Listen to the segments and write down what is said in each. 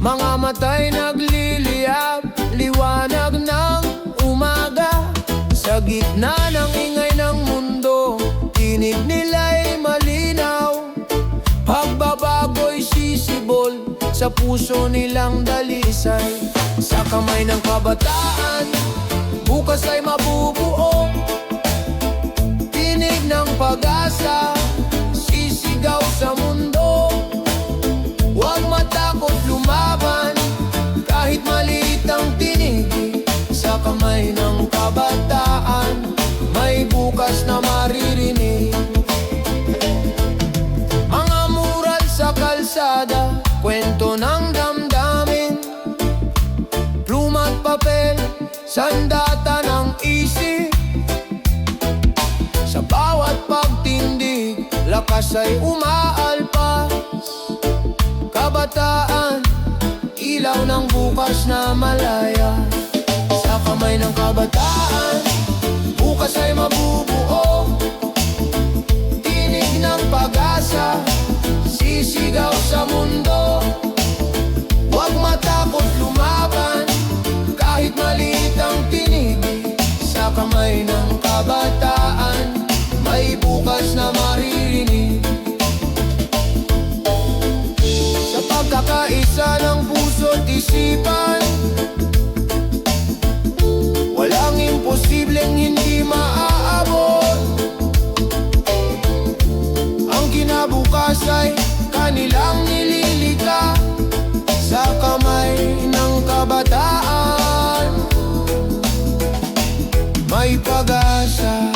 Mga matay nagliliyab, liwanag ng umaga. Sa gitna ng ingay ng mundo, tinig nila'y malinaw. Pagbabago'y sisibol sa puso nilang dalisay. Sa kamay ng kabataan, bukas ay mabubuo. Tinig ng pag-asa, sisigaw sa mundo. Huwag matakot lumaban, kahit maliit ang tinig. Sa kamay ng kabataan, may bukas na maririnig. Mga mural sa kalsada, kwento ng damdamin. Pluma't papel, sandata ng isip. Sa bawat pagtindig, lakas ay umaalpas. Kabataan, ilaw ng bukas na malaya. Sa kamay ng kabataan, bukas ay mabubuo. Tinig ng pag-asa, sisigaw sa mundo. Huwag matakot lumaban, kahit maliit ang tinig. Sa kamay ng kabataan, may bukas na maririnig. Sa pagkakaisa ng puso't isipan, walang imposibleng hindi maaabot. Ang kinabukas ay kanilang nililikha. Sa kamay ng kabataan, may pag-asa.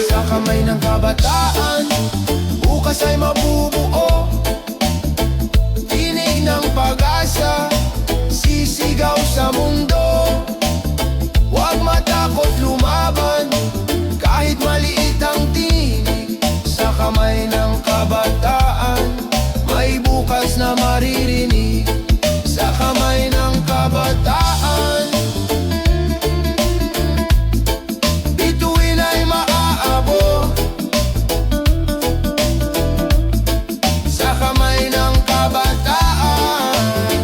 Sa kamay ng kabataan, bukas ay mabubuo. Tinig ng pag-asa, sisigaw sa mundo. Huwag matakot lumaban, kahit maliit ang tinig. Sa kamay ng kabataan, may bukas na maririnig. Sa kamay ng kabataan, bituin ay maaabot. Sa kamay ng kabataan,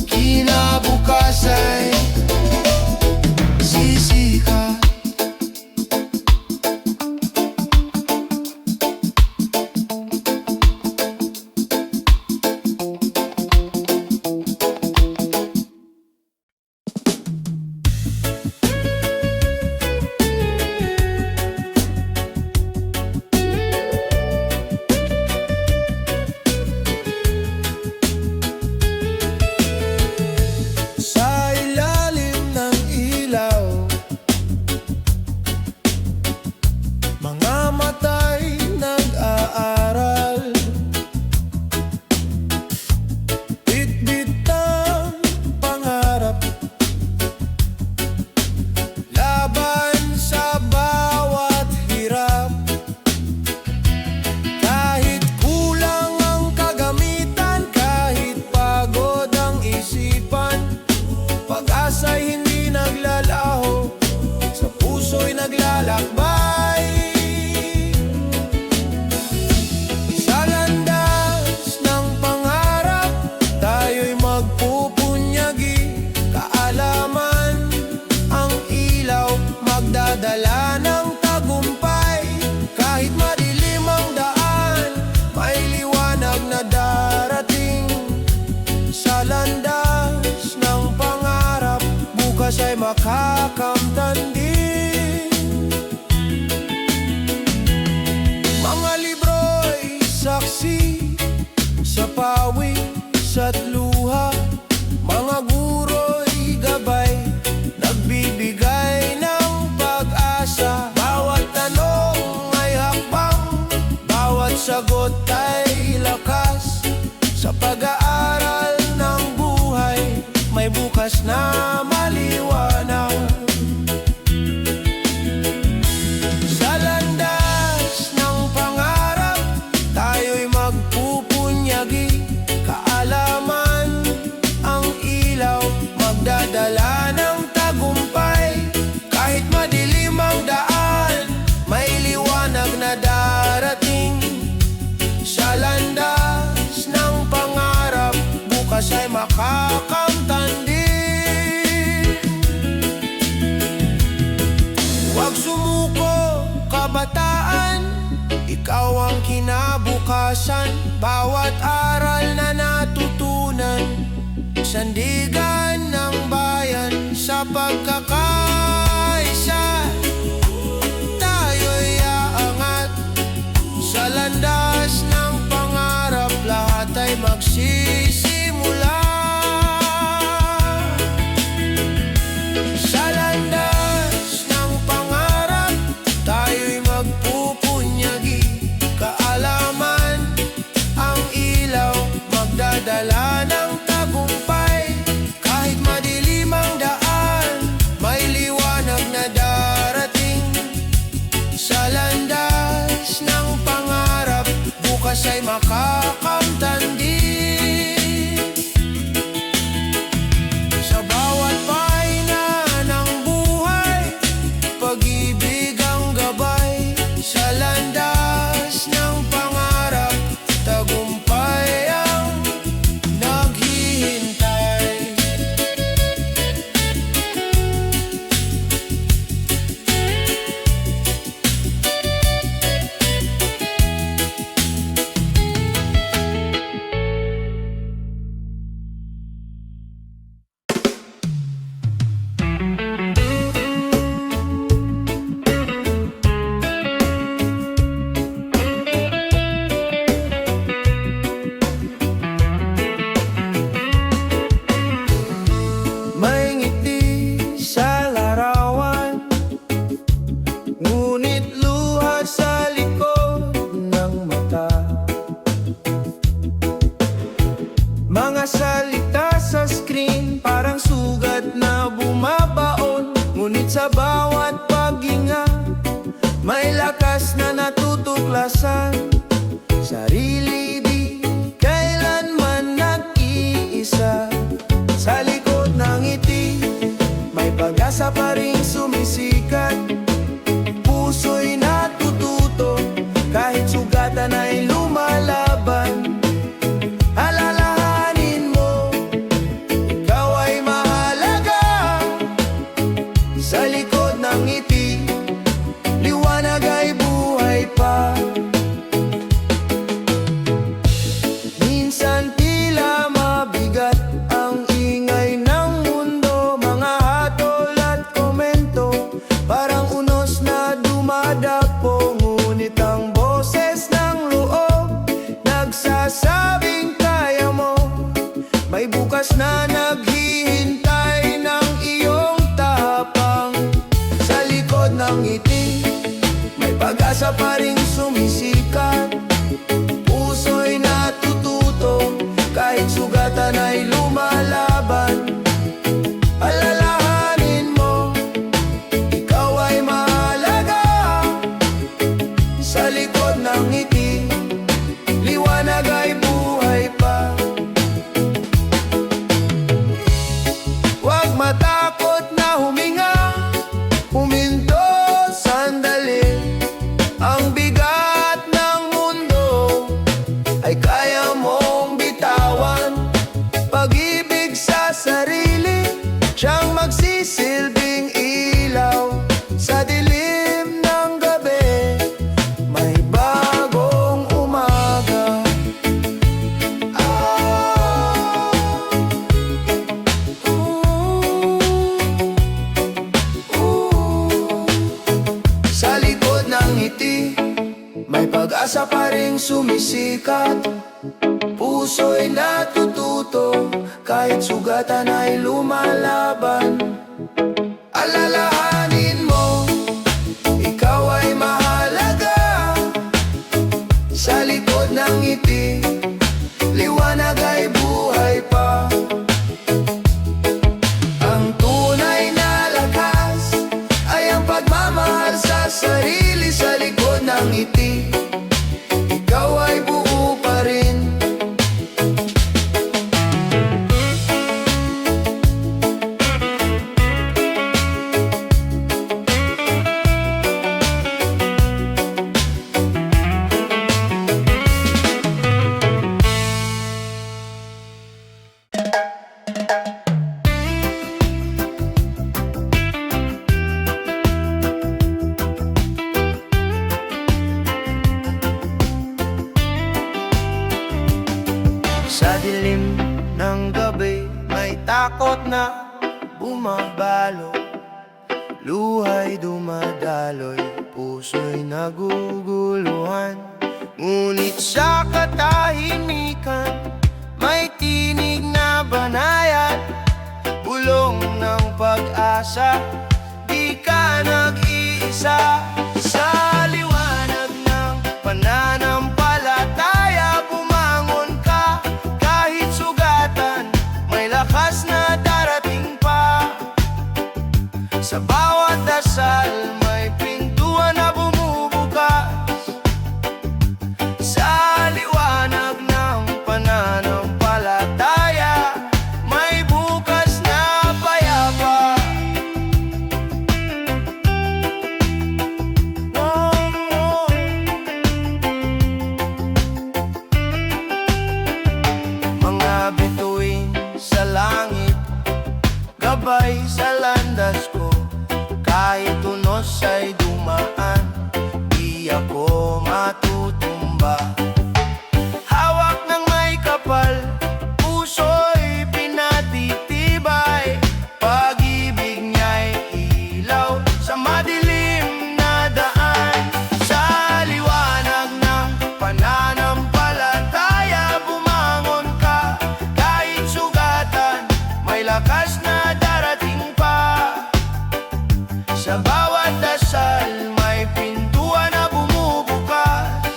kinabukas ay sisikat. Sa ilalim ng ilaw, mga matay nag-aaral. Bitbit ng pangarap, laban sa bawat hirap. Kahit kulang ang kagamitan, kahit pagod ang isipan, pag-asa'y hindi naglalaho, sa puso'y naglalakbay. Sa landas ng pangarap, tayo'y magpupunyagi. Kaalaman ang ilaw, magdadala ng tagumpay. Kahit madilim ang daan, may liwanag na darating. Sa landas ng pangarap, bukas ay makakamtan din. Mga libro'y saksi sa pawis at luha. Mga guro'y gabay, nagbibigay ng pag-asa. Bawat tanong ay hakbang, bawat sagot ay lakas. Sa pag-aaral ng buhay, may bukas na maliwanag. Sa landas ng pangarap, tayo'y magpupunyagi. kinabukasan. Bawat aral na natutunan, sandigan ng bayan. Sa pagkakaisa, tayo'y aangat. Sa landas ng pangarap, lahat ay magsisimula. Sa landas ng pangarap, tayo'y magpupunyagi. Kaalaman ang ilaw, magdadala ng tagumpay. Kahit madilim ang daan, may liwanag na darating. Sa landas ng pangarap, bukas ay makakamtan din. Sa bawat pahina ng buhay, pag-ibig ang gabay. Sa landas ng pangarap, tagumpay ang naghihintay. May ngiti sa larawan, ngunit luha sa likod ng mata. Mga salita sa screen, parang sugat na bumabaon. Ngunit sa bawat paghinga, may lakas na natutuklasan. Sarili di kailanman nag-iisa. Sa likod ng ngiti, may pag-asa pa ring sumisikat. Puso'y natututo, kahit sugatan ay lumalaban. Alalahanin mo, ikaw ay mahalaga. Sa likod ng ngiti, liwanag ay buhay pa. Minsan tila mabigat ang ingay ng mundo, mga hatol at komento, parang unos na dumadapo. Ngunit ang boses ng loob, nagsasabing kaya mo. May bukas na naghihintay ng iyong tapang. Sa likod ng ngiti, may pag-asa pa ring sumisikat. Puso'y natututo, kahit sugatan ay lumalaban. Alalahanin mo, ikaw ay mahalaga. Sa likod ng ngiti, liwanag ay buhay pa. Huwag matakot na huminga, huminto sandali. Ang bigat ng mundo ay kaya mong bitawan. Pag-ibig sa sarili, siyang magsisilbing ilaw. Sa dilim ng gabi, may bagong umaga. Sa likod ng ngiti, may pag-asa pa ring sumisikat. Puso'y natututo, kahit sugatan ay lumalaban. Alalahanin mo, ikaw ay mahalaga. Sa likod ng ngiti, liwanag ay buhay pa. Ang tunay na lakas ay ang pagmamahal sa sarili. Sa likod ng ngiti, ikaw ay buo pa rin. takot na bumabalo, luhay dumadaloy, puso'y naguguluhan. Ngunit sa katahimikan, may tinig na banayad, bulong ng pag-asa, di ka nag-iisa. Sa liwanag ng pananampalataya, bumangon ka, kahit sugatan, may lakas na darating pa. Sa bawat dasal, may pintuan na bumubukas. Sa liwanag ng pananampalataya, may bukas na payapa. Mga bituin sa langit, gabay sa landas ko. Kahit unos ay dumaan, di ako matutumba. Hawak ng may kapal, puso'y pinatitibay. Pag-ibig niya'y ilaw sa madilim na daan. Sa liwanag ng pananampalataya, bumangon ka, kahit sugatan, may lakas na darating pa. Sa bawat dasal, may pintuan na bumubukas.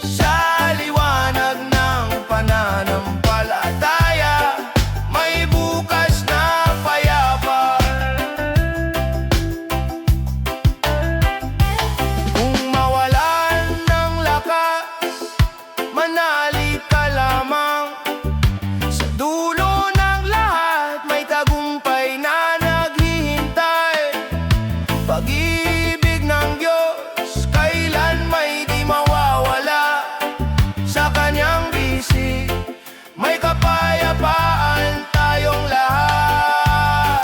Sa liwanag ng pananampalataya, may bukas na payapa. Kung mawalan ng lakas, manali ka lamang. Sa dulo ng lahat, may tagumpay na naghihintay. Pag-ibig ng Diyos, kailan may di mawawala. Sa kanyang bisig, may kapayapaan tayong lahat.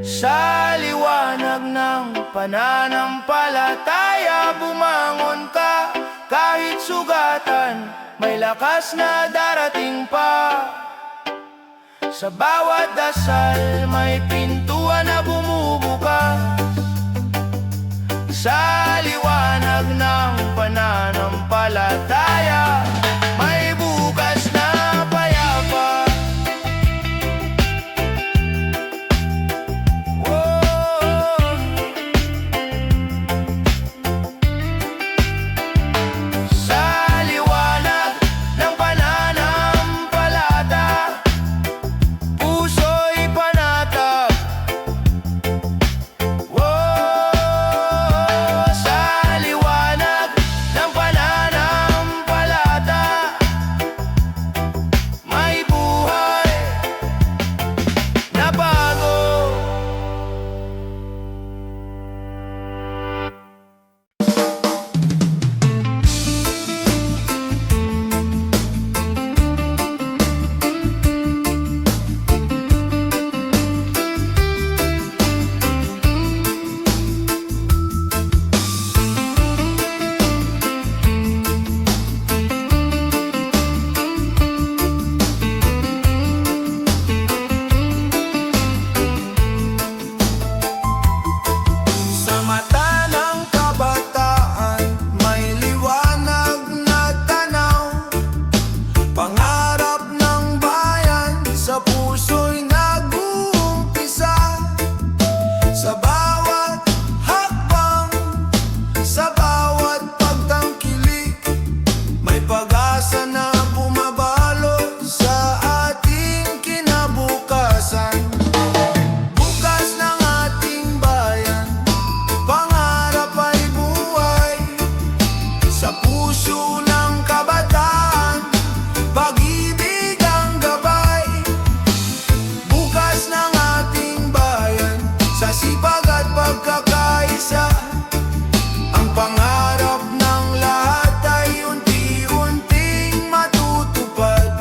Sa liwanag ng pananampalataya, bumangon ka, kahit sugatan, may lakas na darating pa. Sa bawat dasal, may pintuan na bumubukas. Sa liwanag ng pananampalataya, may bukas na payapa. Whoa. Sa liwanag ng pananampalataya, puso'y panatag. Whoa. Sa liwanag ng pananampalataya, may buhay na bago. Sa mata ng kabataan, may liwanag na tanaw. Pangarap ng bayan, sa puso'y nag-uumpisa. Sa bawat hakbang, sa bawat pagtangkilik, may pag-asa na bumabalot sa ating kinabukasan. Bukas ng ating bayan, pangarap ay buhay. Sa puso ng kabataan, pag-ibig ang gabay. Bukas ng ating bayan, sa sipag at pagkakaisa, ang pangarap ng lahat ay unti-unting matutupad.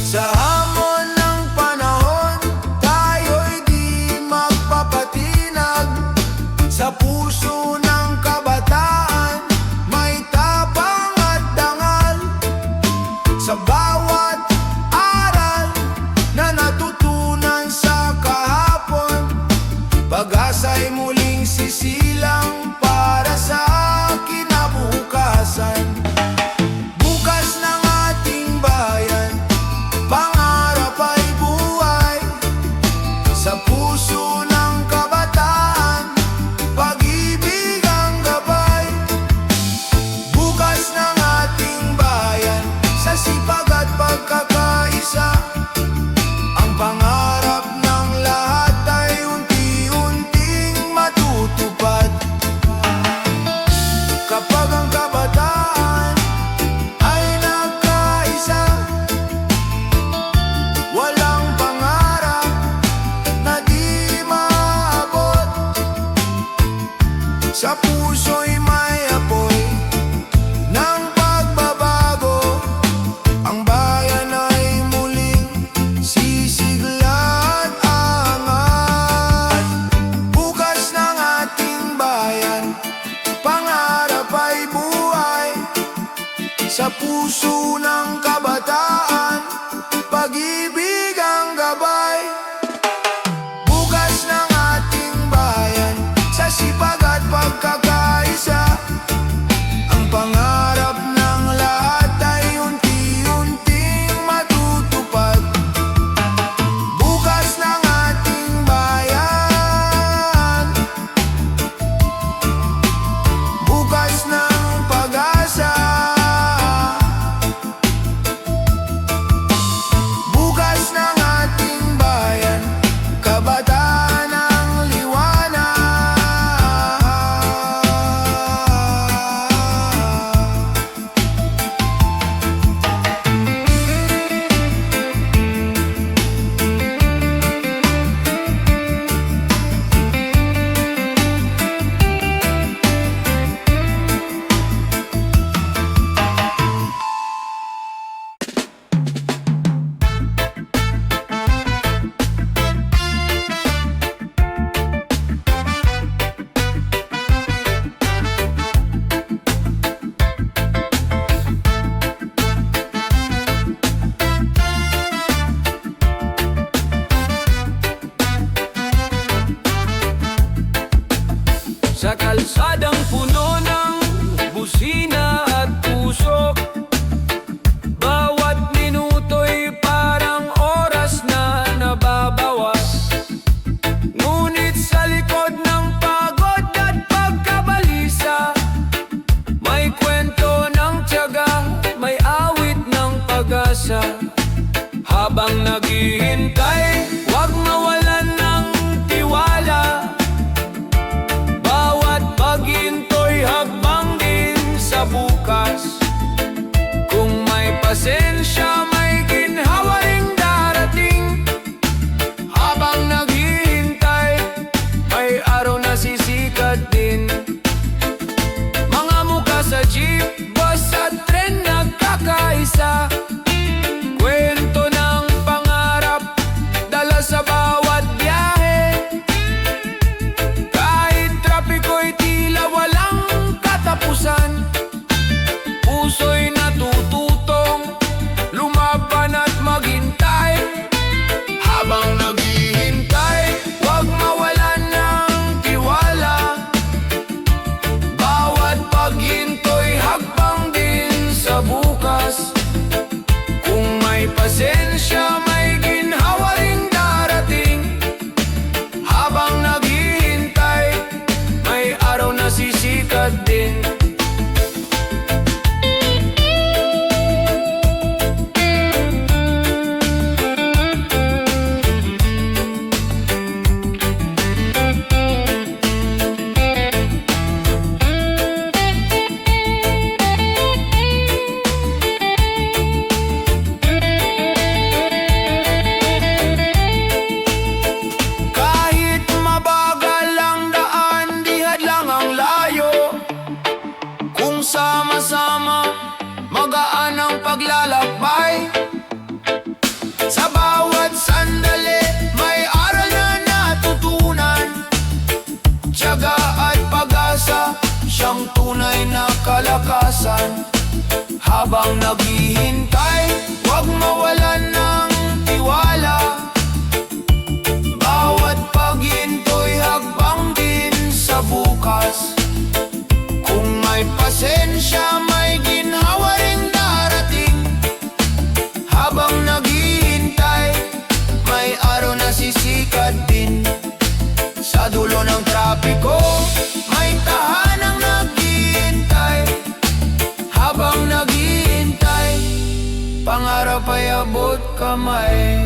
Sa hamon ng panahon, tayo'y di magpapatinag. Sa puso ng kabataan, may tapang at dangal. Sa bawat puso ng kabataan, pag-ibig ang gabay. Bukas ng ating bayan, sa sipag at pagkakaisa, ang pangarap ng lahat ay unti-unting matutupad. Bukas ng ating bayan, bukas ng pag-asa. Bukas ng ating bayan, kabataan ang liwanag. Sa kalsadang puno ng busina at tusok, bawat minuto'y parang oras na nababawas. Ngunit sa likod ng pagod at pagkabalisa, may kwento ng tiyaga, may awit ng pag-asa. Habang naghihintay, huwag mawalan ng tiwala. Bawat paghinto'y hagbang din sa bukas. Kung may pasensya, may ginhawa ring darating. Habang naghihintay, may araw na sisikat din. Mga mukha sa jeep, bus at tren nagkakaisa. Kwento ng pangarap, dala sa bawat biyahe. Kahit trapiko'y tila walang katapusan, puso'y natututong lumaban at maghintay. Habang naghihintay, huwag mawalan ng tiwala. Bawat paghinto'y hagbang din sa bukas. Kung may pasensya, may ginhawa ring darating. Habang naghihintay, may araw na sisikat din. Kahit mabagal ang daan, di hadlang ang layo. Kung sama-sama, magaan ang paglalakbay. Sa bawat sandali, may aral na natutunan. Tiyaga at pag-asa, siyang tunay na kalakasan. Habang naghihintay, huwag mawalan ng tiwala. Bawat paghinto'y hagbang din sa bukas. Kung may pasensya, may ginhawa ring darating. Habang naghihintay, may araw na sisikat din. Sa dulo ng trapiko, may tahanang naghihintay. Habang naghihintay, pangarap ay abot kamay.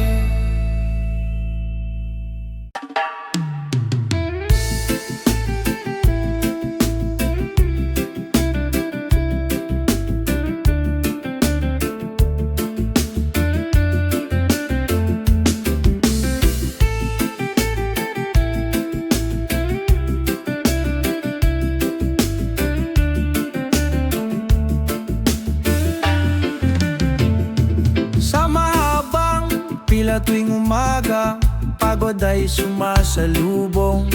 Pila tuwing umaga, pagod ay sumasalubong.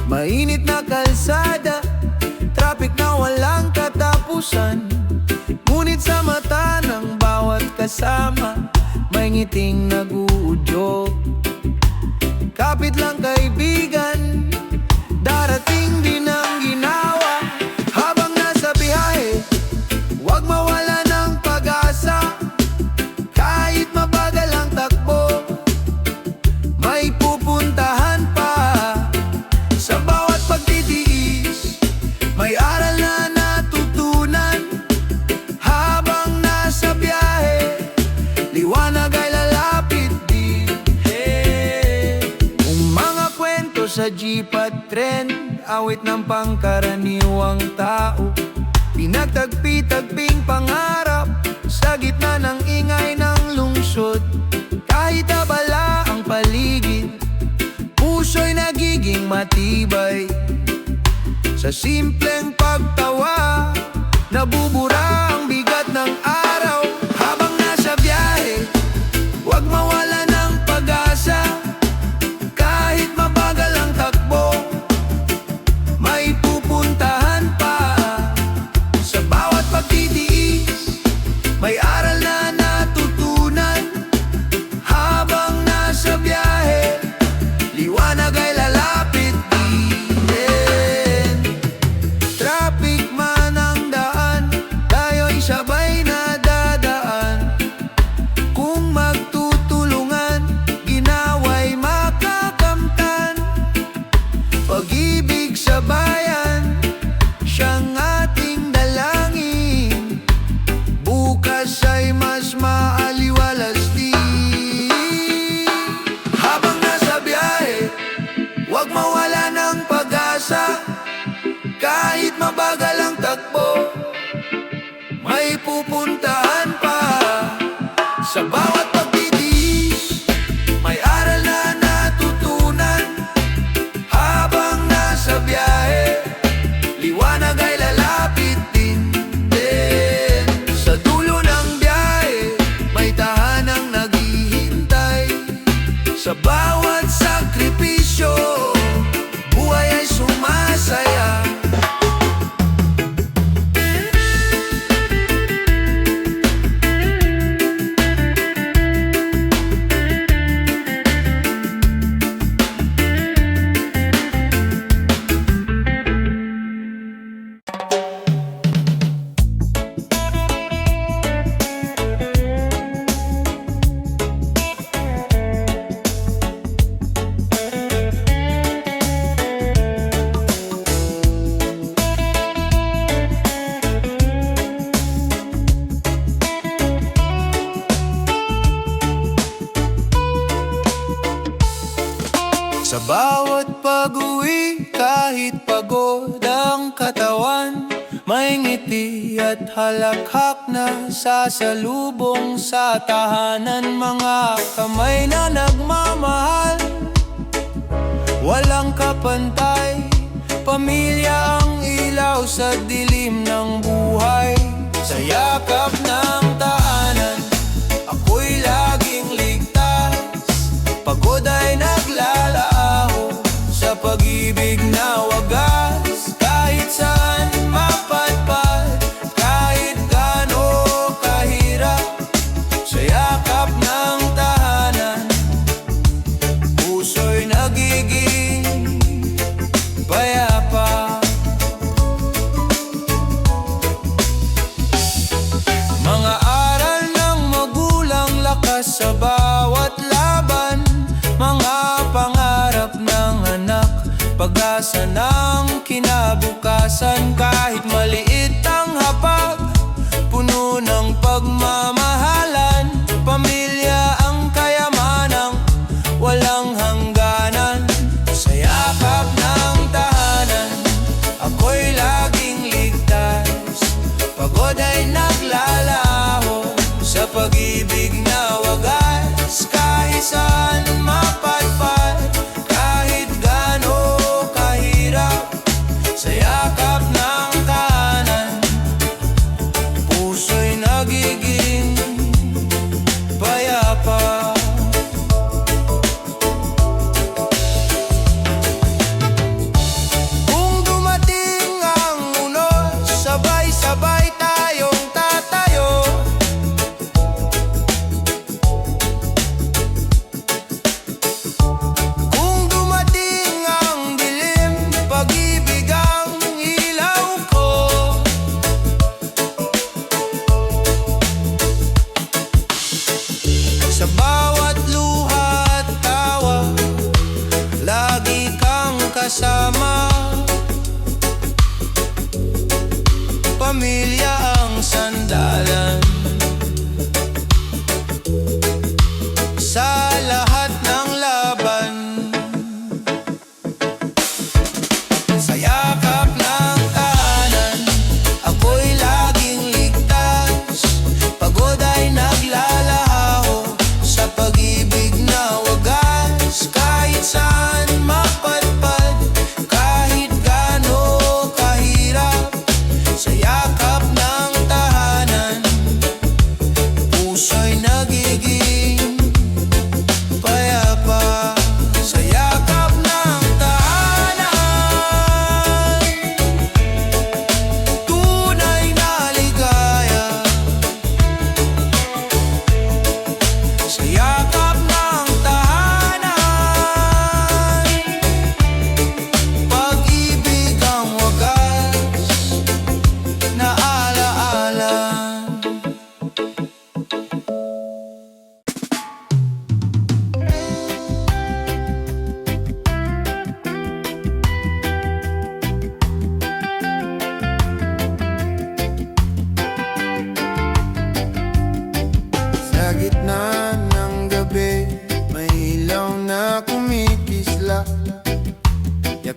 Mainit na kalsada, traffic na walang katapusan. Ngunit sa mata ng bawat kasama, may ngiting nag-uudyok. Kapit lang kaibigan, darating din ang ginawa. Habang nasa biyahe, huwag mawala ng pag-asa. Kahit mabagal ang takbo, may pupuntahan pa. Sa bawat pagtitiis, may aral na natutunan. Habang nasa biyahe, liwanag ay lalapit din. Kung mga kwento sa jeep at tren, awit ng pangkaraniwang tao, pinagtagpi-tagping pangarap sa gitna ng ingay ng lungsod. Kahit abala ang paligid, puso'y nagiging matibay. Sa simpleng pagtawa, nabubura ang bigat ng araw. Habang nasa biyahe, huwag mawala ng pag-asa. Kahit mabagal ang takbo, may pupuntahan pa. Sa bawat pagtitiis, may aral na natutunan. Habang nasa biyahe, liwanag ay lalapit din. Traffic man ang daan, tayo'y sabay na dadaan. Kung magtutulungan, ginawa'y makakamtan. Pag-ibig sa bayan, siyang ating dalangin. Bukas ay mas maaliwalas din. Habang nasa biyahe, huwag mawala ng pag-asa. Kahit mabagal ang takbo, may pupuntahan pa. Sa bawat pagtitiis, may aral na natutunan. Habang nasa biyahe, liwanag ay lalapit din. Sa dulo ng biyahe, may tahanang naghihintay. Sa bawat sakripisyo, buhay ay sumasaya. Sa bawat pag-uwi, kahit pagod ang katawan, may ngiti at halakhak na sasalubong sa tahanan. Mga kamay na nagmamahal, walang kapantay. Pamilya ang ilaw sa dilim ng buhay. Sa yakap ng tahanan, ako'y laging ligtas. Pagod ay naglalaho sa pag-ibig na wagas. Kahit saan mapadpad, kahit gaano kahirap, sa yakap ng tahanan, puso'y nagiging payapa. Mga aral ng magulang, lakas sa bawat laban. Mga pangarap ng anak, pag-asa ng kinabukasan. Kahit maliit ang hapag, puno ng pagmamahalan. Pamilya ang kayamanang walang hangganan. Sa yakap ng tahanan, ako'y laging ligtas. Pagod ay naglalaho sa pag-ibig na wagas. Kahit saan mapadpad, kahit gaano kahirap, sa yakap ng tahanan, puso'y nagiging payapa. Kung dumating ang uno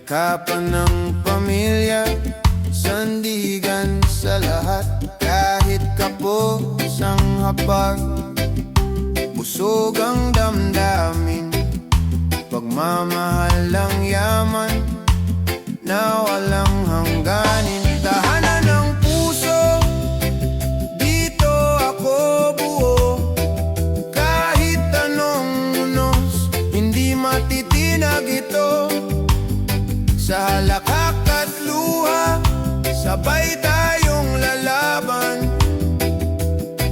Yakapang ng pamilya, sandigan sa lahat. Kahit kapos ang hapag, busog ang damdamin. Pagmamahal ang yaman na walang hangganin. Tahanan ng puso, dito ako buo. Kahit anong unos, hindi matitinag ito. Sa halakak at luha, sabay tayong lalaban.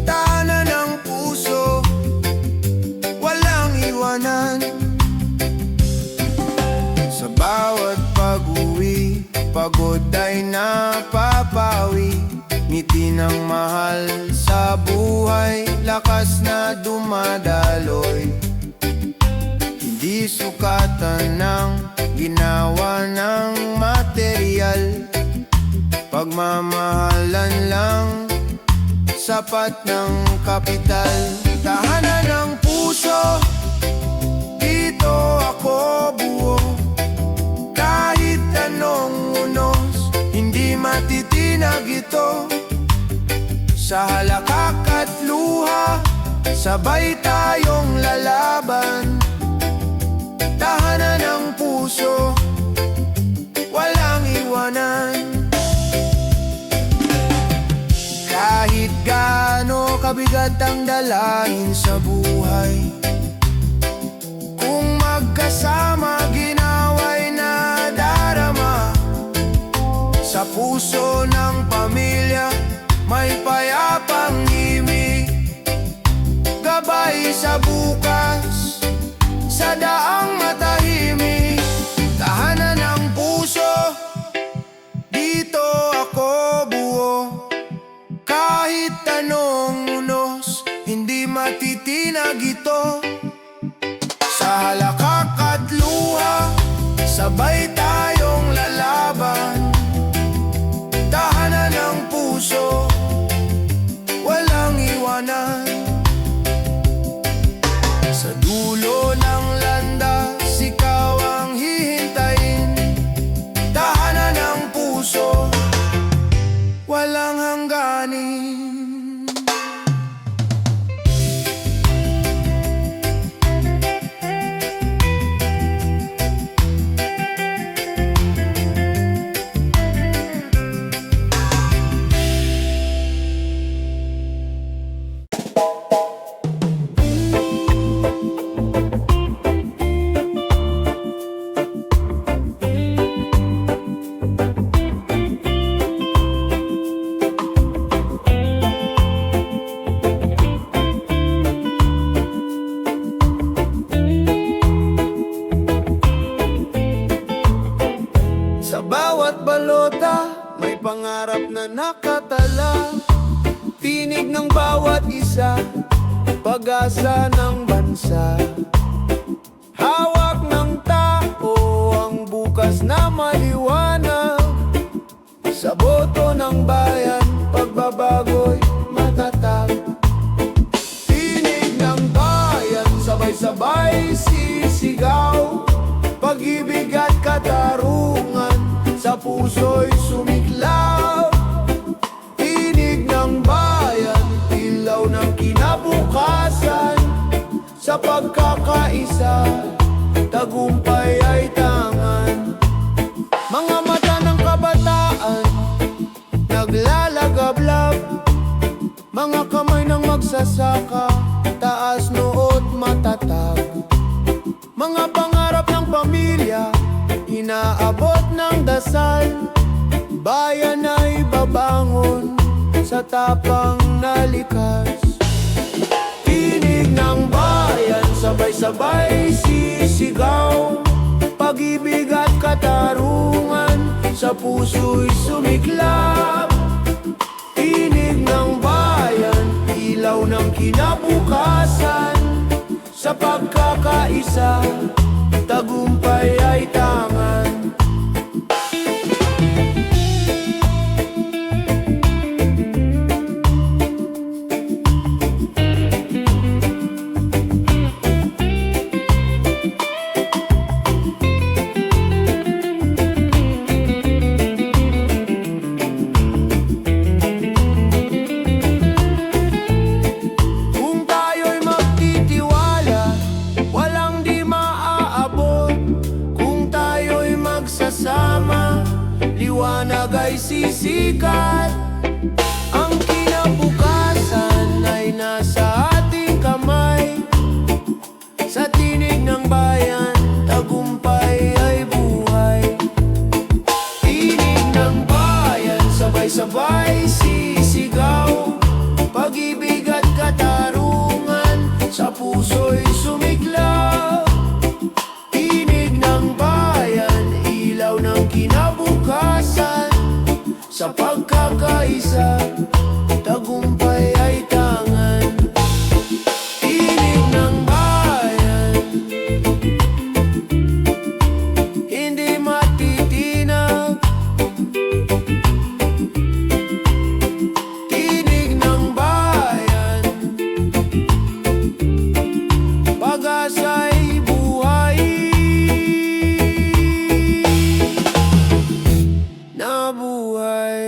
Tahanan ng puso, walang iwanan. Sa bawat pag-uwi, pagod ay napapawi. Ngiti ng mahal sa buhay, lakas na dumadaloy. Hindi sukatan ng ginawa ng material. Pagmamahalan lang, sapat ng kapital. Tahanan ng puso, dito ako buo. Kahit anong unos, hindi matitinag ito. Sa halakak at luha, sabay tayong lalaban. Tahanan ng puso, walang iwanan. Kahit gaano kabigat ang dalahin sa buhay, kung magkasama ginawa'y nadarama. Sa puso ng pamilya, may payapang himig. Gabay sa bukas, sa daang matahimik. Tahanan ng puso, dito ako buo. Kahit anong unos, hindi matitinag ito. Sa halakak at luha, sabay tayong lalaban. Tahanan ng puso, walang iwanan. Sa dulo ng landas, ikaw ang hihintayin. Tahanan ng puso, walang hangganin. Sa bawat balota, may pangarap na nakatala. Tinig ng bawat isa, pag-asa ng bansa. Hawak ng tao ang bukas na maliwanag. Sa boto ng bayan, pagbabago'y matatag. Tinig ng bayan, sabay-sabay sisigaw. Pag-ibig at katarungan, sa puso'y sumiklaw. Tinig ng bayan, ilaw ng kinabukasan. Sa pagkakaisa, tagumpay ay tangan. Mga mata ng kabataan, naglalagablab. Mga kamay ng magsasaka, taas noot matatag. Mga pangarap ng pamilya, inaabot ng dasal. Bayan ay babangon sa tapang na likas. Tinig ng bayan, sabay-sabay sisigaw. Pag-ibig at katarungan, sa puso'y sumiklab. Tinig ng bayan, ilaw ng kinabukasan. Sa pagkakaisa, tagumpay ay tangan. nagsisikat. Ang kinabukasan ay nasa ating kamay. Sa tinig ng bayan, tagumpay ay buhay. Tinig ng bayan, sabay-sabay sisigaw. Pag-ibig at katarungan, sa puso'y sumiklaw. Tinig ng bayan, ilaw ng kinabukasan. Sa pagkakaisa, tagumpay ay tangan. Tinig ng bayan, hindi matitinag. Tinig ng bayan, pag-asa'y buhay. Nabuhay.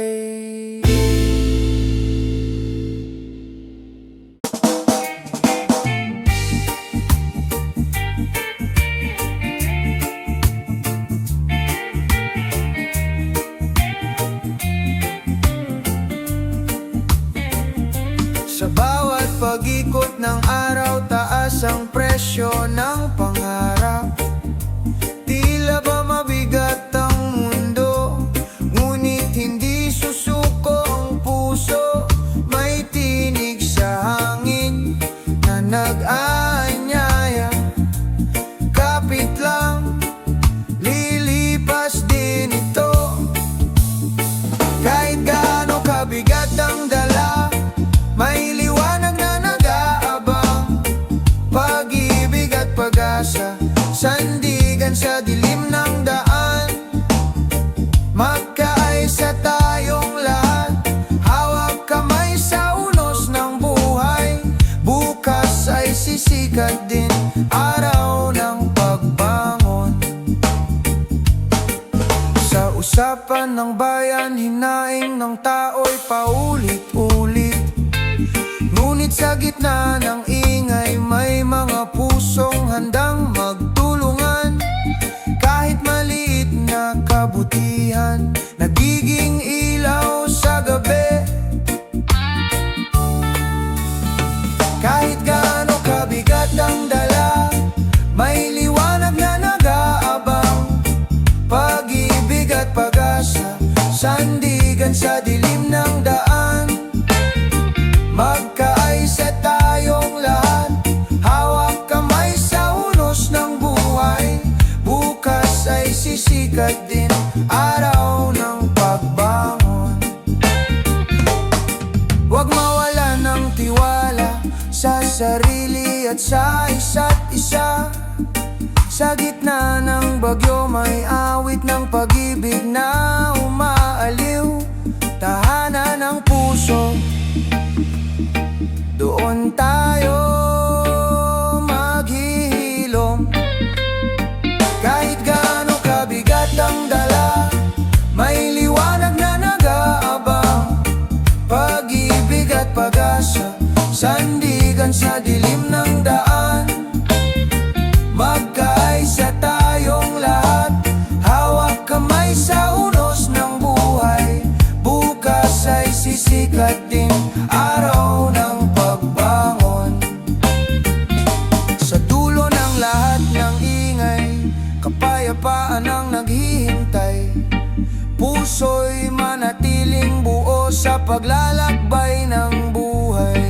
Sa bawat pag-ikot ng araw, taas ang presyo ng pangarap. Tila ba mabigat ang mundo, ngunit hindi susuko ang puso. May tinig sa hangin na nag-aanyaya. Kapit lang, lilipas din ito. Kahit gaano kabigat ang dala, may liwanag na nag-aabang. Pag-ibig at pag-asa, sandigan sa dilim ng daan. Magkaisa tayong lahat, hawak kamay sa unos ng buhay. Bukas ay sisikat din, araw ng pagbangon. Sa usapan ng bayan, hinaing ng tao'y paulit-ulit. Ngunit sa gitna ng ingay, may mga pusong handang magtulungan. Kahit maliit na kabutihan, nagiging ilaw sa gabi. Kahit gaano kabigat ang dala, may liwanag na nag-aabang. Pag-ibig at pag-asa, sandigan sa dilim ng daan. Magkaisa tayong lahat, hawak kamay sa unos ng buhay. Bukas ay sisikat din, araw ng pagbangon. Huwag mawala ng tiwala sa sarili at sa isa't isa. Sa gitna ng bagyo, may awit ng pag-ibig na umaaliw. Tahanan ng puso, doon tayo maghihilom. Kahit gaano kabigat ang dala, may liwanag na nag-aabang. Pag-ibig at pag-asa, sandigan sa dilim ng daan. Magkaisa tayong lahat, hawak kamay sa unos ng buhay. Bukas ay sisikat din, araw ng pagbangon. Sa dulo ng lahat ng ingay, kapayapaan ang naghihintay. Puso'y manatiling buo sa paglalakbay ng buhay.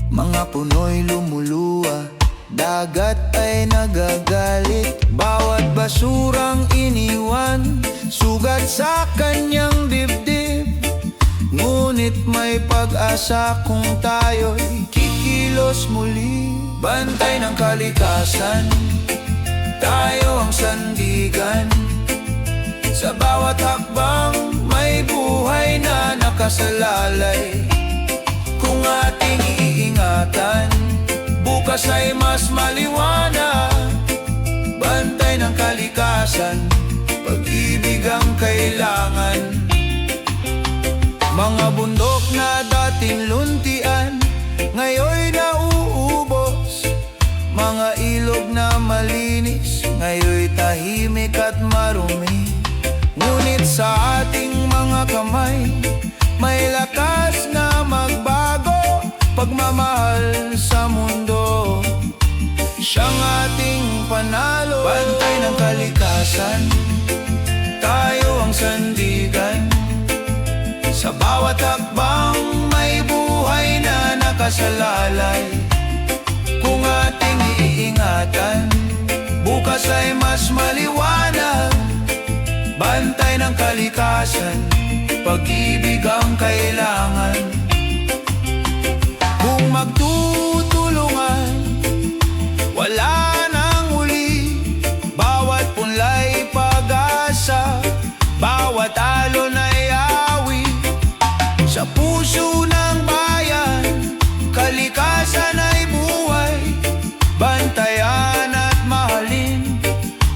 Mga puno'y lumuluwa, dagat ay nagagalit. Bawat basurang iniwan, sugat sa kanyang dibdib. Ngunit may pag-asa kung tayo'y kikilos kilos muli. Bantay ng kalikasan, tayo ang sandigan. Sa bawat hakbang may buhay na nakasalalay. Kung ating iingatan, bukas ay mas maliwanag. Bantay ng kalikasan, pag-ibig ang kailangan. Mga bundok na dating luntian, ngayon'y nauubos. Mga ilog na malinis, ngayon'y tahimik at marumi. Ngunit sa ating mga kamay, may lakas na magbago. Pagmamahal sa mundo, siyang ating panalo. Bantay ng kalikasan, tayo ang sandigan. Sa bawat hakbang may buhay na nakasalalay. Kung ating iingatan, bukas ay mas maliwanag. Bantay ng kalikasan, pag-ibig ang kailangan. Kung magtutulungan, wala nang huli. Bawat punlay pag-asa, bawat alon ay awit. Sa puso ng bayan, kalikasan ay buhay. Bantayan at mahalin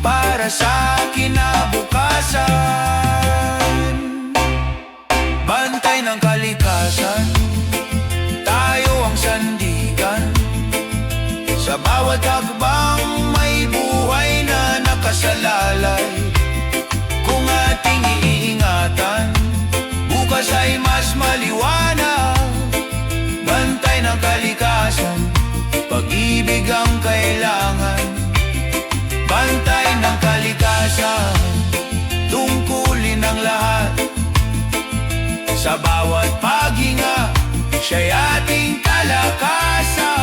para sa kinabukasan. Bantay ng kalikasan, tayo ang sandigan. Sa bawat hakbang may buhay na nakasalalay. Kung ating iingatan, bukas ay mas maliwanag. Bantay ng kalikasan, pag-ibig ang kailangan. Bantay ng kalikasan, tungkulin ang lahat. Sa bawat paghinga, siya'y ating kalakasan.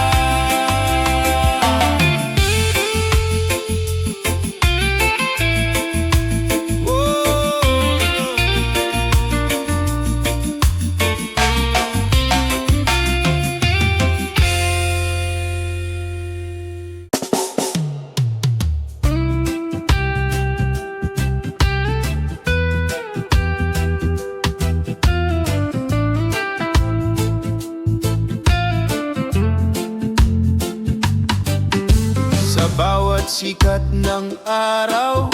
Bawat sikat ng araw,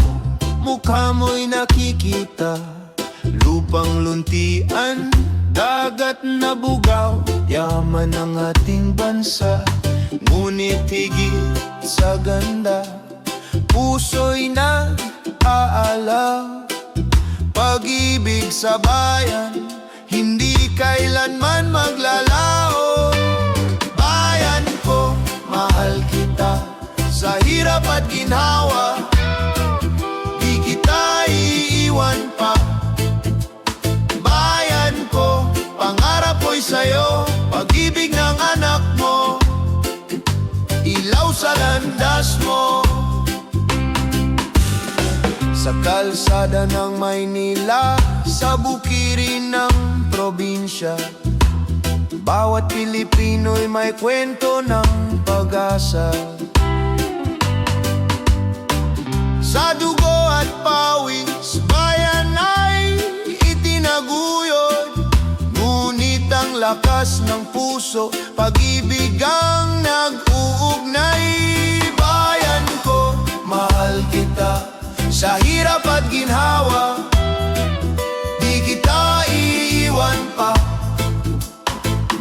mukha mo'y nakikita. Lupang luntian, dagat na bugaw, yaman ng ating bansa. Ngunit higit sa ganda, puso'y nag-aalaw. Pag-ibig sa bayan, hindi kailanman maglalaho. Bayan ko, mahal kita. Sa hirap at ginhawa, di kita iiwan pa. Bayan ko, pangarap ko'y sa'yo. Pag-ibig ng anak mo, ilaw sa landas mo. Sa kalsada ng Maynila, sa bukirin ng probinsya, bawat Pilipino'y may kwento ng pag-asa. Sa dugo at pawis, bayan ay itinaguyod. Ngunit ang lakas ng puso, pag-ibig ang nag-uugnay. Bayan ko, mahal kita. Sa hirap at ginhawa, di kita iiwan pa.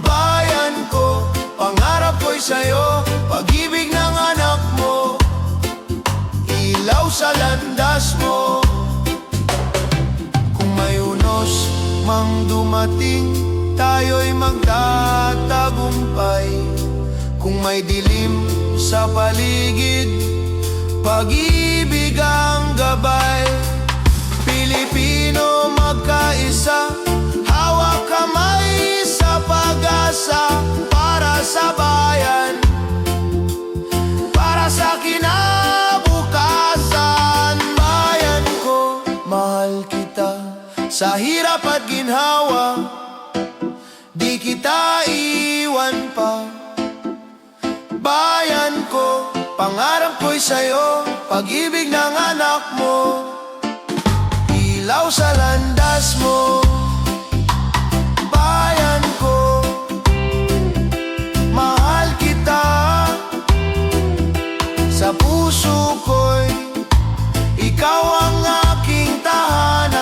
Bayan ko, pangarap ko'y sa'yo. Pag-ibig ng anak mo, ilaw sa landas mo. Kung may unos mang dumating, tayo'y magtatagumpay. Kung may dilim sa paligid, pag-ibig ang gabay. Pilipino magkaisa, hawak kamay sa pag-asa. Para sa bayan, para sa kinabukasan. Bayan ko, mahal kita. Sa hirap at ginhawa, di kita iwan pa. ko'y sa'yo, pag-ibig ng anak mo, ilaw sa landas mo. Bayan ko, mahal kita, sa puso ko'y ikaw ang aking tahanan.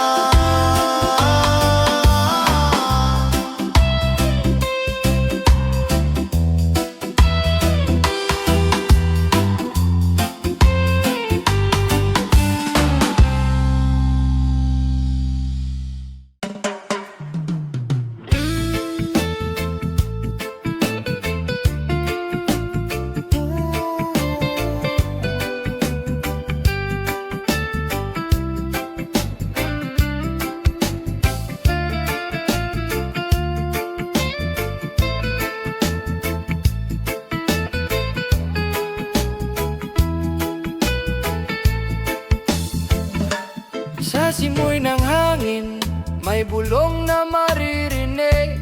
Sa simoy ng hangin, may bulong na maririnig.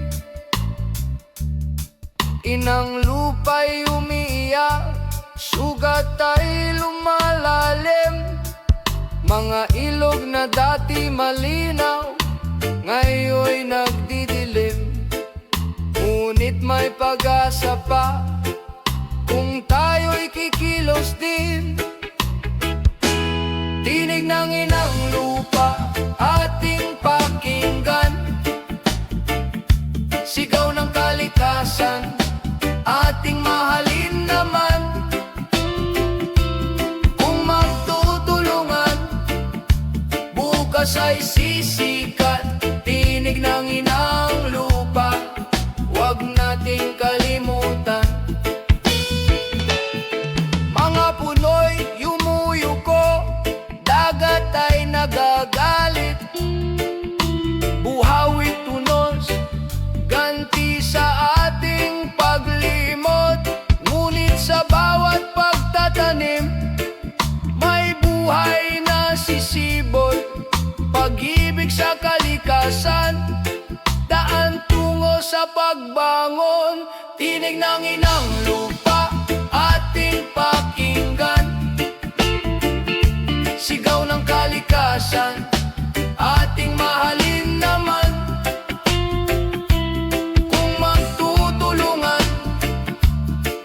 Inang lupa'y umiiyak, sugat ay lumalalim. Mga ilog na dati malinaw, ngayon'y nagdidilim. Ngunit may pag-asa pa, kung tayo'y kikilos din. Tinig ng inang lupa, ating pakinggan. Sigaw ng kalikasan, ating mahalin naman. Kung magtutulungan, bukas ay sisikat. Tinig ng inang lupa, huwag nating kalimutan. Mga puno'y yumuyuko, dagat ay nagagalit. Buhawit tunos, ganti sa ating paglimot. Ngunit sa bawat pagtatanim, may buhay na sisibol. Pag-ibig sa kalikasan, daan tungo sa pagbangon. Tinig ng inang lupa, ating pakinggan. Sigaw ng kalikasan, ating mahalin naman. Kung magtutulungan,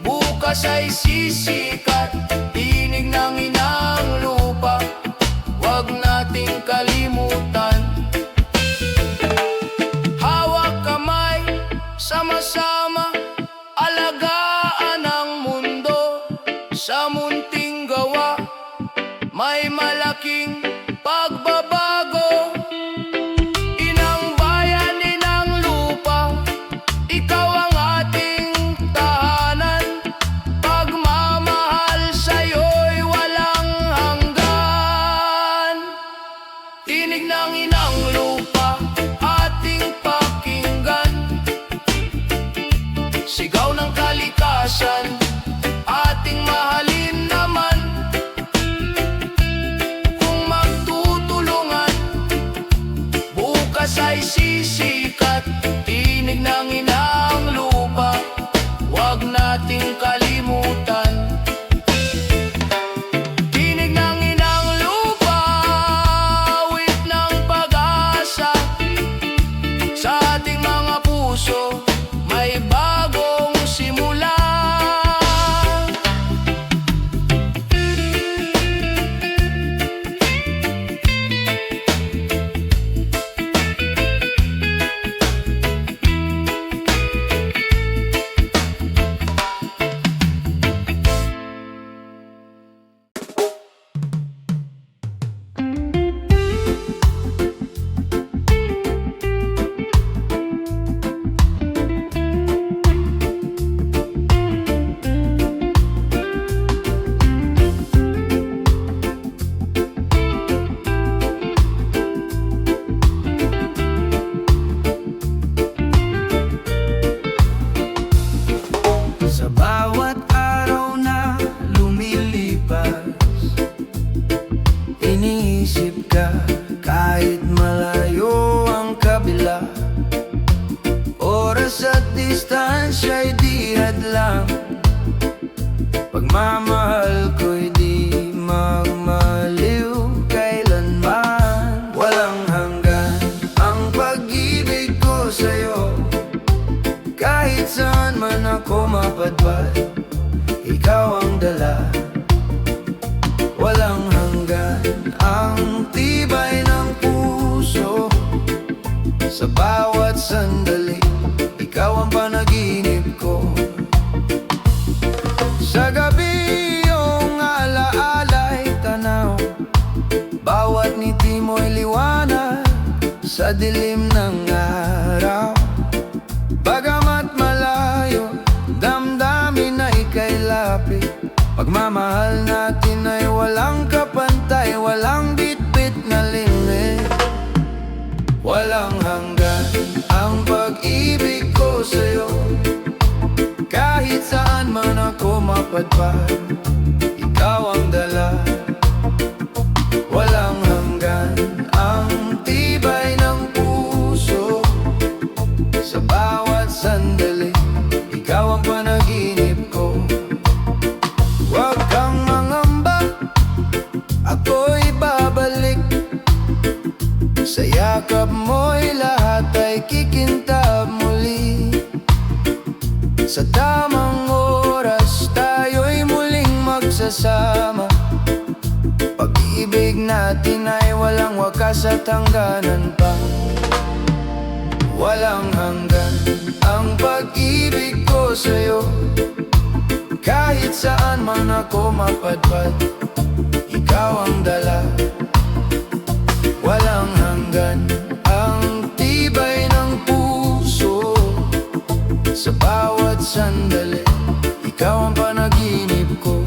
bukas ay sisikat. Tinig ng inang lupa, huwag nating kalimutan. Hawak kamay, sama-sama, alagaan ang mundo. Sa munting gawa, may malaking pagbabago. Inang bayan, inang lupa, ikaw ang ating tahanan. Pagmamahal sa'yo'y walang hanggan. Tinig ng inang lupa, ating pakinggan. Sigaw ng kalikasan, ating mahalin naman. Bukas ay sisikat. Tinig ng inang lupa, huwag nating kalimutan. Tinig ng inang lupa, awit ng pag-asa. Sa ating mga puso, may bagong simula. Distansya'y di hadlang, pagmamahal ko'y di man ako mapadpad, ikaw ang dala. Walang hanggan ang tibay ng puso. Sa bawat sandali, ikaw ang panaginip ko. Sa gabi iyong alaala'y tanaw, bawat ngiti mo'y liwanag sa dilim ng araw. Bagamat malayo, damdamin na ika'y lapit. Pagmamahal natin ay walang kapantay, walang bitbit na limit. Walang hanggan ang pag-ibig ko sa'yo. Kahit saan man ako mapadpad, ikaw ang dala. Walang hanggan ang tibay ng puso. Sa bawat sandali, ikaw ang panaginip ko. Huwag kang mangamba, ako'y babalik. Sa yakap mo'y lahat ay kikintab muli. Sa tamang oras, tayo'y muling magsasama. Pag-ibig natin ay walang wakas at hangganan pa. Walang hanggan ang pag-ibig ko sa'yo. Kahit saan man ako mapadpad, ikaw ang dala. Walang hanggan ang tibay ng puso. Sa bawat sandali, ikaw ang panaginip ko.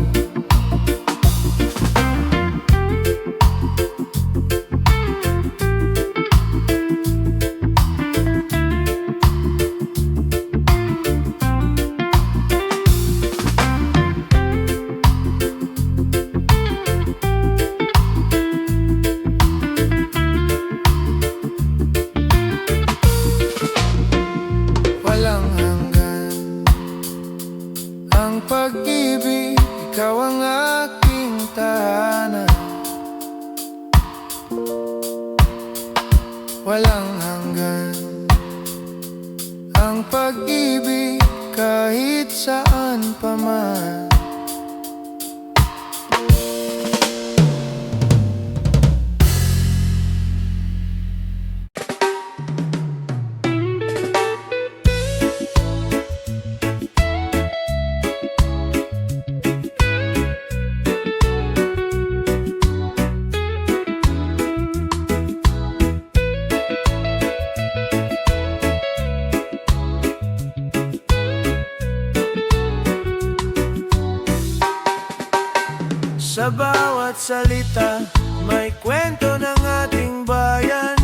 Walang hanggan ang pag-ibig, ikaw ang aking tahanan. Walang hanggan ang pag-ibig, kahit saan pa man. Sa bawat salita, may kwento ng ating bayan.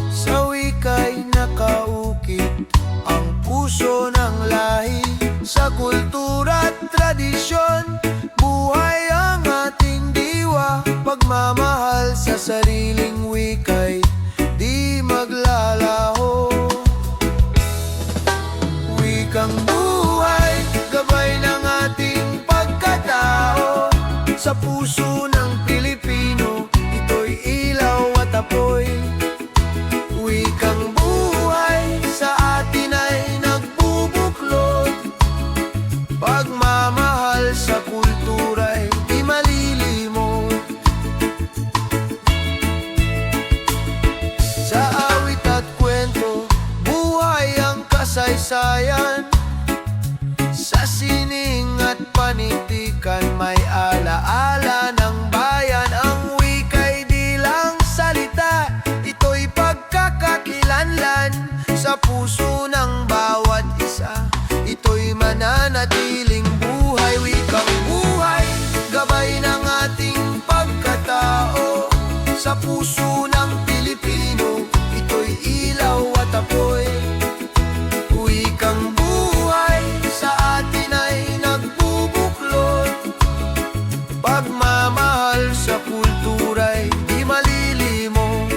Sa wika'y nakaukit ang puso ng lahi. Sa kultura at tradisyon, buhay ang ating diwa. Pagmamahal sa sariling wika'y di maglalaho. Wikang buhay, gabay ng ating pagkatao. Sa puso ng Pilipino, ito'y ilaw at apoy. Wikang buhay sa atin ay nagbubuklod. Pagmamahal sa kultura'y di malilimot. Sa awit at kwento, buhay ang kasaysayan. Sa sining at panitikan, may alaala ng bayan. Ang wika'y di lang salita, ito'y pagkakakilanlan. Sa puso ng bawat isa, ito'y mananatiling buhay. Wikang buhay, gabay ng ating pagkatao. Sa puso ng Pilipino, ito'y ilaw at apoy. Wikang buhay sa atin ay nagbubuklod. Pagmamahal sa kultura'y di malilimot.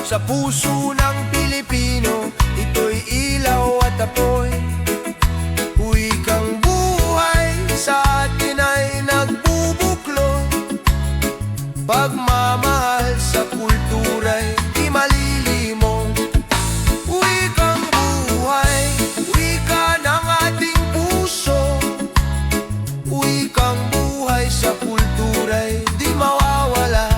Sa puso ng Pilipino, ito'y ilaw at apoy. Wikang buhay sa atin ay nagbubuklod. Pagmamahal sa kultura'y di malilimot. Wikang buhay, wika ng ating puso. Wikang buhay sa kultura'y di mawawala.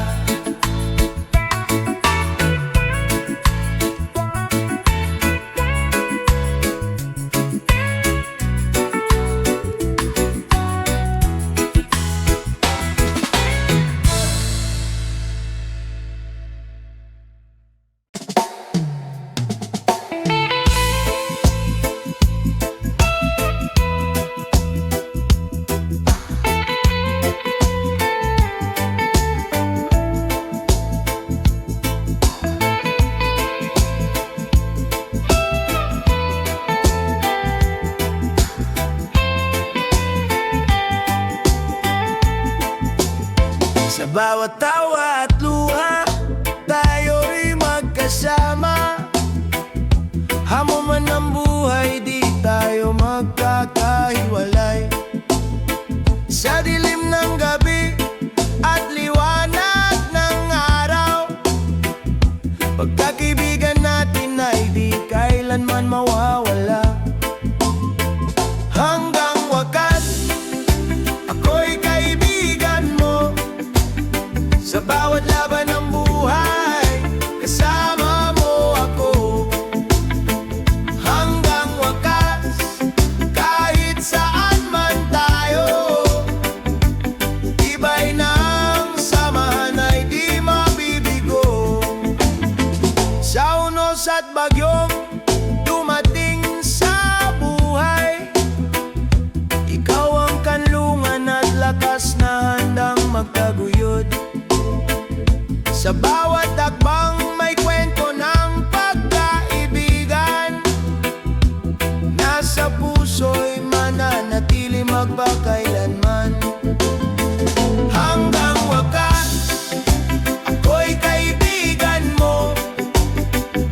Sa bawat tawa at luha, tayo'y magkasama. Hamon man ang buhay, di tayo magkakahiwalay. Sa dilim ng gabi at liwanag ng araw, pagkakaibigan natin ay di kailanman mawawala. Hanggang wakas, ako'y kaibigan mo. Sa bawat laban ng buhay, kasama mo ako. Hanggang wakas, kahit saan man tayo, tibay ng samahan ay di mabibigo. Sa unos at bagyong dumating sa buhay, ikaw ang kanlungan at lakas na handang magtaguyod. Sa bawat akbang may kwento ng pagkaibigan, nasa puso'y mananatili magpakailanman. Hanggang wakas, ako'y kaibigan mo.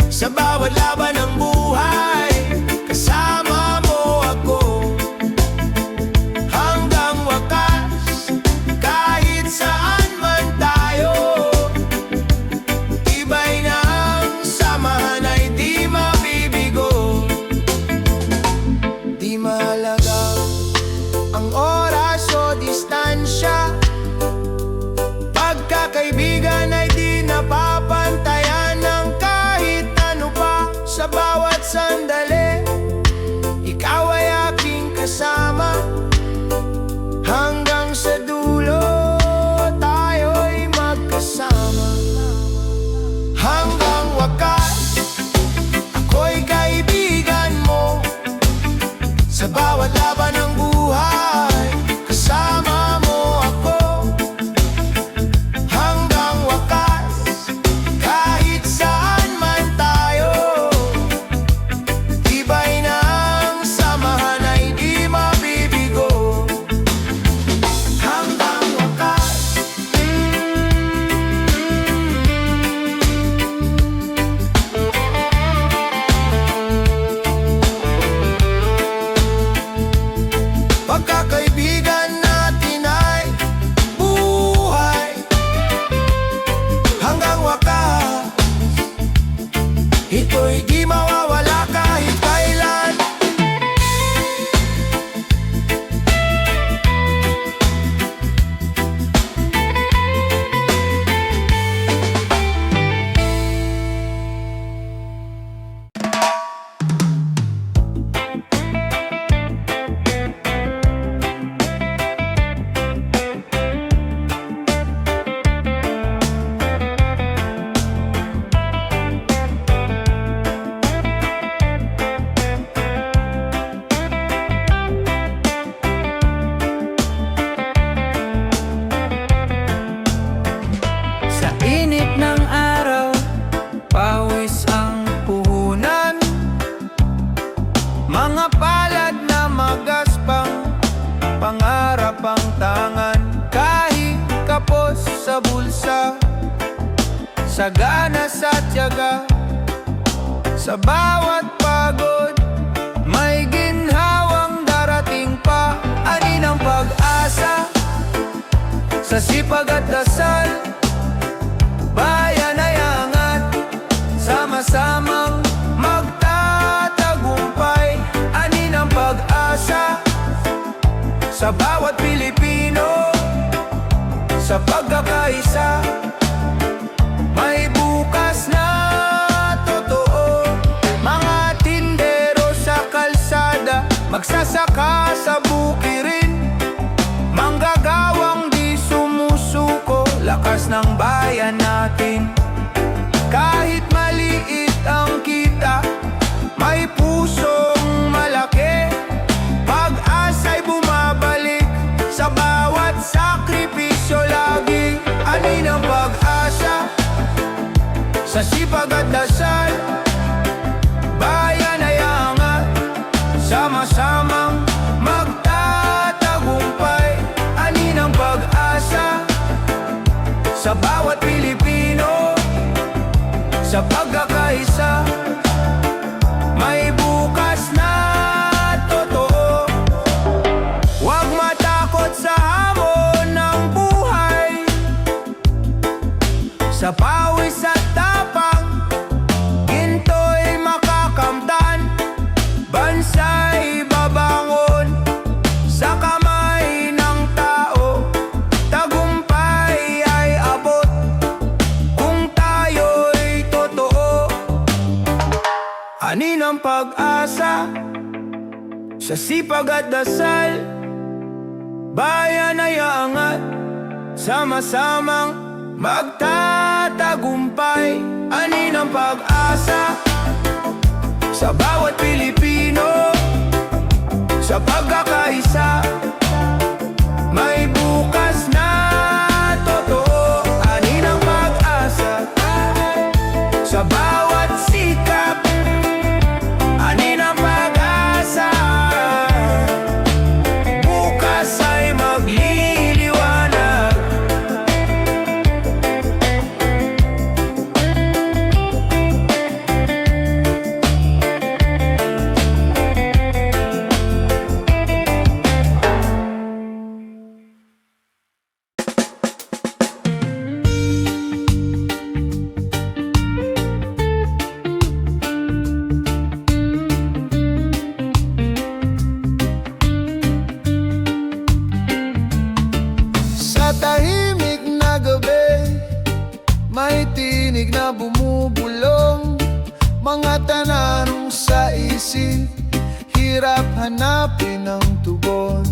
Sa bawat laban ng buhay, kasama mo ako. Hanggang wakas, kahit saan man tayo, tibay ng samahan ay di mabibigo. Di mahalaga ang oras o distansya, pagkakaibigan ay di napapantayan ng kahit ano pa. Sa bawat sandali, ikaw ay aking kasama. Hanggang sa dulo, tayo'y magkasama. Hanggang wakas, ako'y kaibigan mo. Sa bawat laban ng buhay, kasama mo ako. Hanggang wakas, kahit saan man tayo, tibay ng samahan ay di mabibigo. Hanggang wakas, pagkakaibigan natin ay buhay. Hanggang wakas, ito'y di mawawala kahit kailan. Sa init ng araw, pawis ang puhunan. Mga palad na magaspang, pangarap ang tangan. Kahit kapos sa bulsa, sagana sa tiyaga, Sa bawat pagod, may ginhawang darating pa. Ani ng pag-asa, sa sipag at dasal, bayan ay angat, sama-samang magtatagumpay. Ani ng pag-asa, sa bawat Pilipino, sa pagkakaisa, may bukas na totoo. Mga tindero sa kalsada, magsasaka sa bukirin, manggagawang di sumusuko, lakas ng bayan natin. Kahit maliit ang kita, may pusong malaki, pag-asa'y bumabalik sa bawat sakripisyo lagi. Ani ng pag-asa, sa sipag at dasal, bayan ay angat, sama-samang magtatagumpay. Ani ng pag-asa, sa bawat Pilipino, sa pagkakaisa, may bukas na totoo. Huwag matakot sa hamon ng buhay, sa pawis at tapang, ginto'y makakamtan. Bansa'y babangon sa kamay ng tao, tagumpay ay abot kung tayo'y totoo. Ani ng pag-asa, sa sipag at dasal, bayan ay angat, sama-samang magtatagumpay. Ani ng pag-asa, sa bawat Pilipino, sa pagkakaisa, may bukas na totoo. Ani ng pag-asa, sa bawat sikap, ani ng pag-asa, bukas ay magliliwanag. Sa tahimik na gabi, may tinig na bumubulong, mga tananong sa isip, hirap hanapin ang tugon.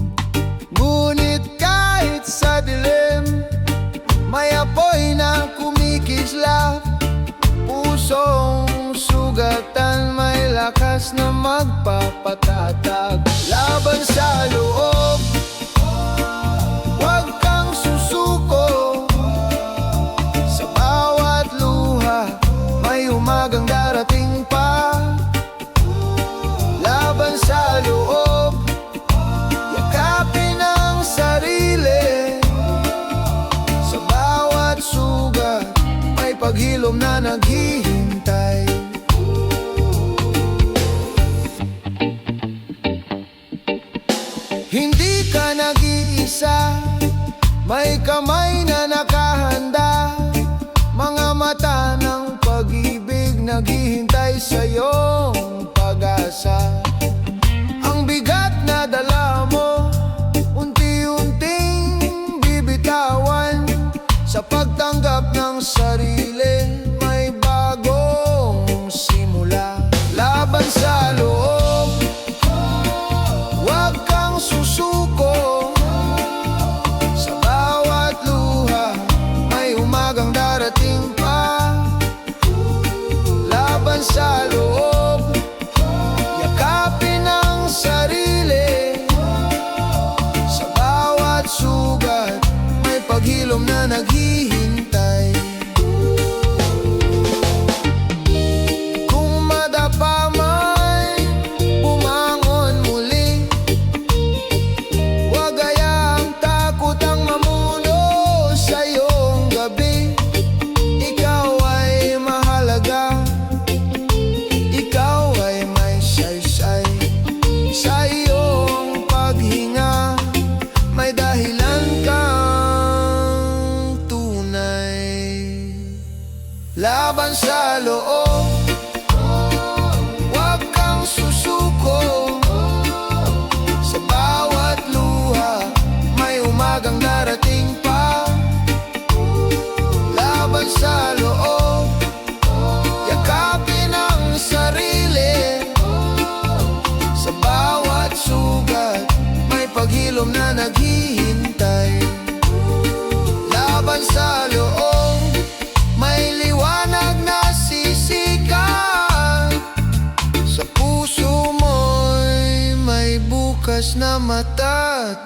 Ngunit kahit sa dilim, may apoy na kumikislap, pusong sugatan, may lakas na magpapatatag. Laban sa loob, huwag kang susuko, sa bawat luha, may umagang darating pa. Laban sa loob, yakapin ang sarili, sa bawat sugat, may paghilom na naghihintay. Hindi ka nag-iisa, may kamay na nakahanda, mga mata ng pag-ibig naghihintay sa iyong pag-asa. Ang bigat na dala mo, unti-unting bibitawan, sa pagtanggap ng sarili, may bagong simula. Laban sa loob, huwag kang susuko, sa bawat luha, may umagang darating pa. Laban sa loob, yakapin ang sarili, sa bawat sugat, may paghilom na naghihintay. Kung madapa man, bumangon muli, huwag hayaang takot ang mamuno sa iyong gabi. Ikaw ay mahalaga, laban sa loob. Huwag kang susuko. Sa bawat luha may umagang darating pa. Laban sa loob, yakapin ang sarili. Sa bawat sugat may paghilom na naghihintay. Laban sa loob, may liwanag na sisikat. Sa puso mo'y may bukas na matatanggap.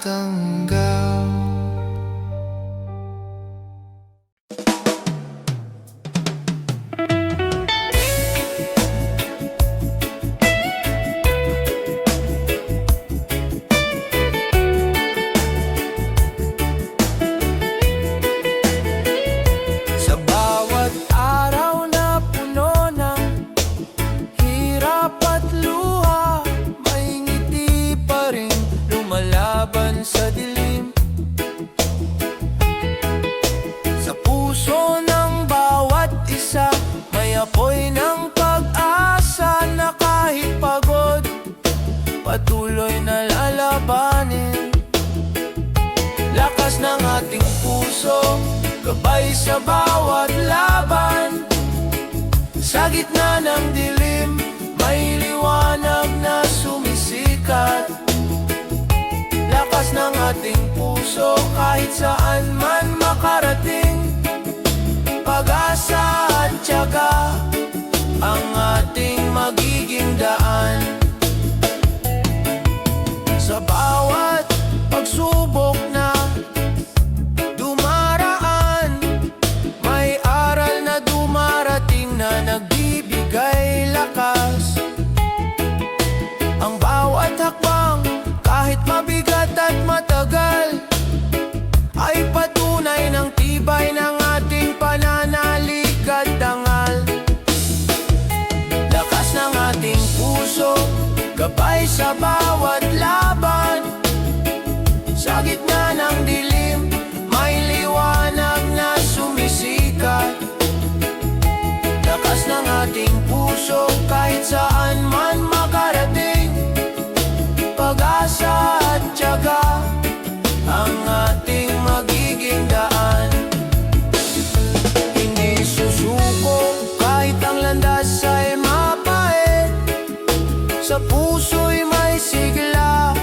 Sa bawat araw na puno ng hirap at luha, may ngiti pa rin lumalaban sa dilim. Sa puso ng bawat isa may apoy ng pag-asa na kahit pagod, patuloy na lalabanin. Lakas ng ating puso, gabay sa bawat laban. Sa gitna ng dilim, may liwanag na sumisikat. Lakas ng ating puso, kahit saan man makarating. Pag-asa at tiyaga ang ating magiging daan. Sa bawat pagsubok na dumaraan, may aral na dumarating na nagbibigay lakas. Ang bawat hakbang, kahit mabigat at matagal, ay patunay ng tibay ng ating pananalig at dangal. Lakas ng ating puso, gabay sa bawat laban. Sa gitna ng dilim, may liwanag na sumisikat. Lakas ng ating puso, kahit saan man makarating. Pag-asa at tiyaga ang ating magiging daan. Hindi susuko kahit ang landas ay mapait. Sa puso'y may sigla,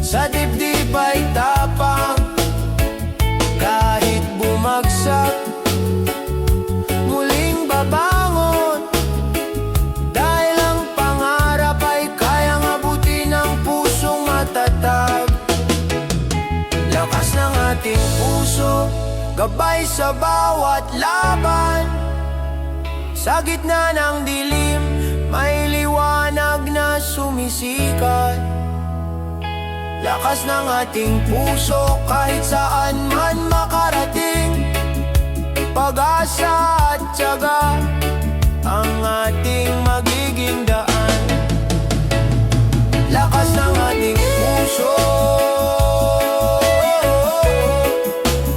sa dibdib ay tapang. Kahit bumagsak, muling babangon. Dahil ang pangarap ay kayang abutin ng pusong matatag. Lakas ng ating puso, gabay sa bawat laban. Sa gitna ng dilim, may liwanag na sumisikat. Lakas ng ating puso, kahit saan man makarating. Pag-asa at tiyaga ang ating magiging daan. Lakas ng ating puso,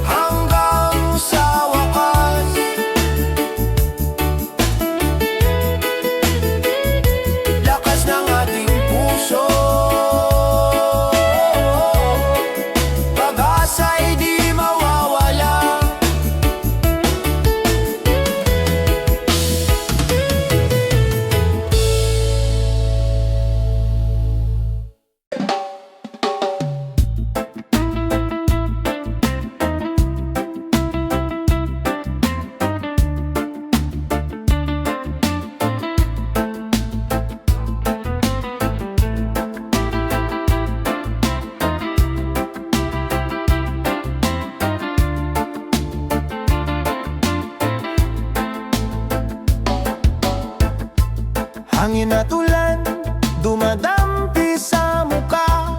hanggang sa wakas. Lakas ng ating puso, pag-asa'y di mawawala. Hangin at ulan, dumadampi sa muka.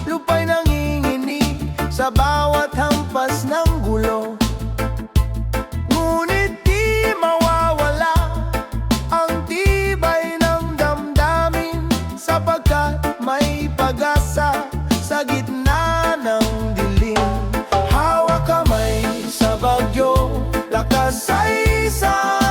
Lupa'y nanginginig sa bawat hampas ng gulo. Ngunit di mawawala ang tibay ng damdamin, sapagkat may pag-asa sa gitna ng dilim. Hawak kamay sa bagyo, lakas ay sa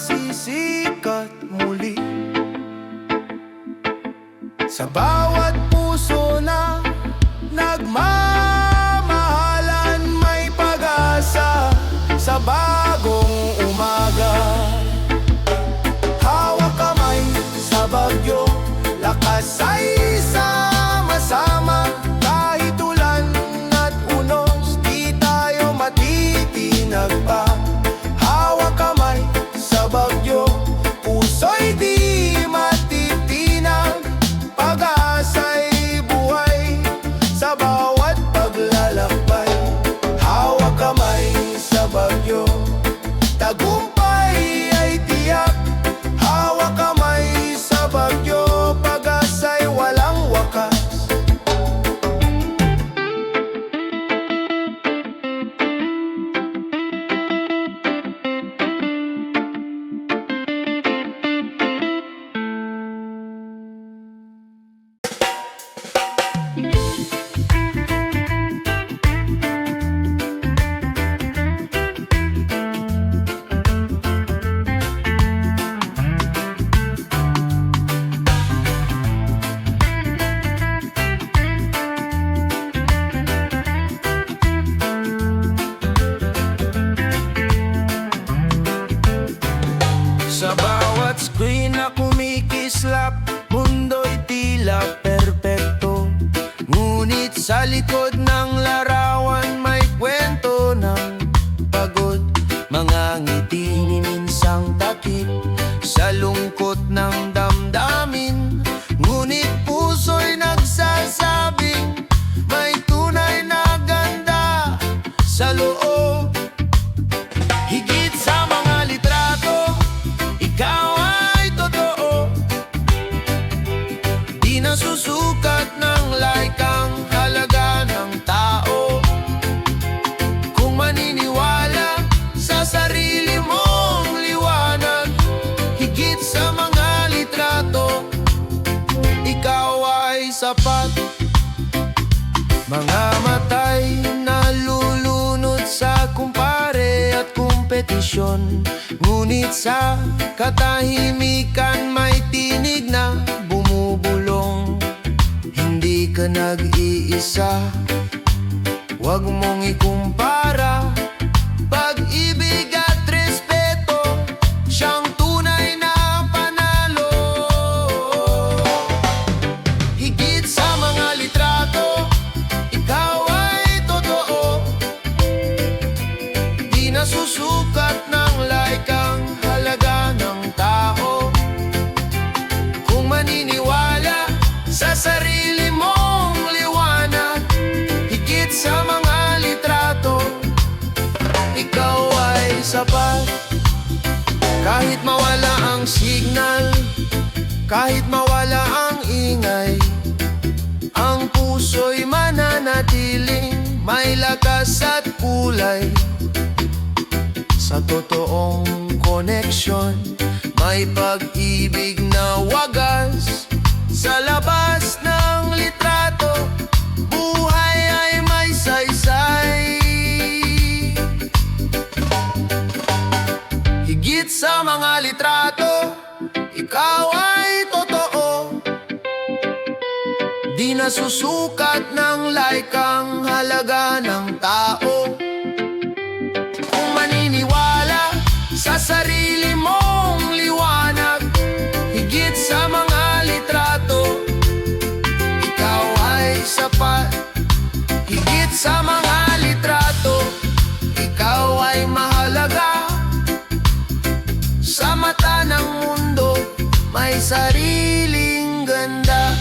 masisikat muli. Sa bawat puso na nagmamahalan, may pag-asa sa bagong umaga. Hawak kamay sa bagyo, lakas ay sama-sama. Kahit ulan at unos, di tayo matitinag pa. Hawak kamay sa bagyo, puso'y di matitinag. Pag-asa'y buhay sa bawat paglalakbay. Hawak kamay sa bagyo, tagumpay ay tiyak. Hawak kamay sa bagyo, pag-asa'y walang wakas. Sa bawat screen na kumikislap, mundo'y tila perpekto. Ngunit sa likod ng larawan, may kwento ng pagod. Mga ngiti ni minsang takip sa lungkot ng damdamin. Ngunit puso'y nagsasabing may tunay na ganda sa loob. Higit sa mga litrato, ikaw ay totoo. Di nasusukat ng like ang halaga ng tao. Kung maniniwala sa sarili mong liwanag, higit sa mga litrato, ikaw ay sapat. Mga matay nalulunod sa kumpare at kompetisyon. Ngunit sa katahimikan may tinig na bumubulong. Hindi ka nag-iisa, huwag mong ikumpara. Pag-ibig at respeto, siyang tunay na panalo. Higit sa mga litrato, ikaw ay totoo. Di nasusukat ng like ang halaga ng tao. Kung maniniwala sa sarili mong liwanag, higit sa mga litrato, ikaw ay sapat. Kahit mawala ang signal, kahit mawala ang ingay, ang puso'y mananatiling may lakas at kulay. Sa totoong koneksyon, may pag-ibig na wagas. Sa labas ng litrato, buhay ay may saysay. Higit sa mga litrato, ikaw ay totoo. Di nasusukat ng like ang halaga ng tao. Kung maniniwala sa sarili mong liwanag, higit sa mga litrato, ikaw ay sapat. Higit sa mga litrato, ikaw ay mahalaga. Sa mata ng mundo, may sariling ganda.